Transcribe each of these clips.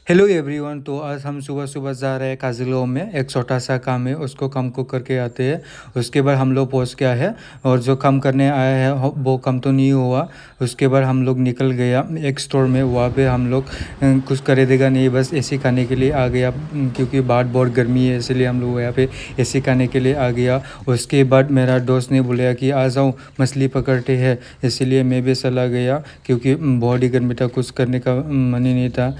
Hello everyone. तो आज हम सुबह सुबह जा रहे हैं काजिलो में। एक छोटा सा काम है, उसको काम को करके आते हैं। उसके बाद हम लोग पहुंच गया है और जो काम करने आया है वो काम तो नहीं हुआ। उसके बाद हम लोग निकल गया एक स्टोर में। वहाँ पे हम लोग कुछ खरीदेगा नहीं, बस एसी खाने के लिए आ गया क्योंकि बाहर बहुत गर्मी है, इसलिए हम लोग यहाँ पे एसी खाने के लिए आ गया। उसके बाद मेरा दोस्त ने बोला कि आ जाओ मछली पकड़ते हैं, इसलिए मैं भी चला गया क्योंकि बहुत ही गर्मी था, कुछ करने का मन ही नहीं था।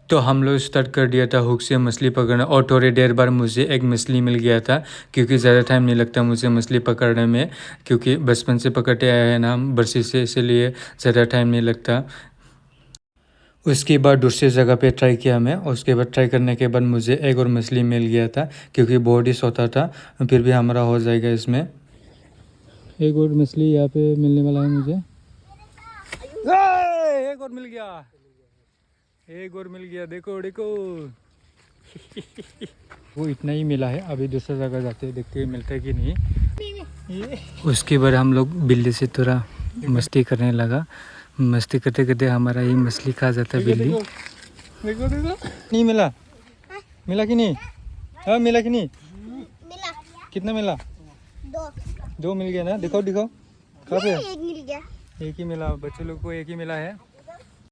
तो हम लोग स्टार्ट कर दिया था हुक से मछली पकड़ना और थोड़ी देर बाद मुझे एक मछली मिल गया था क्योंकि ज़्यादा टाइम नहीं लगता मुझे मछली पकड़ने में, क्योंकि बचपन से पकड़ते आए हैं ना हम बरसी से, इसलिए ज़्यादा टाइम नहीं लगता। उसके बाद दूसरी जगह पे ट्राई किया मैं। उसके बाद ट्राई करने के बाद मुझे एक और मछली मिल गया था क्योंकि बहुत ही छोटा था, फिर भी हमारा हो जाएगा इसमें। एक और मछली यहाँ पे मिलने वाला है मुझे। एक और मिल गया, एक और मिल गया, देखो देखो। वो इतना ही मिला है, अभी दूसरा जगह जाते हैं, देखते हैं मिलता है कि नहीं। उसके बाद हम लोग बिल्ली से थोड़ा मस्ती करने लगा। मस्ती करते करते हमारा ही मछली खा जाता है बिल्ली। देखो देखो, नहीं मिला। मिला कि नहीं? हाँ मिला कि नहीं? मिला। कितना मिला? दो। दो मिल गया ना? दिखाओ दिखाओ। कहाँ पे? एक मिल गया। एक ही मिला, बच्चे लोग को एक ही मिला है।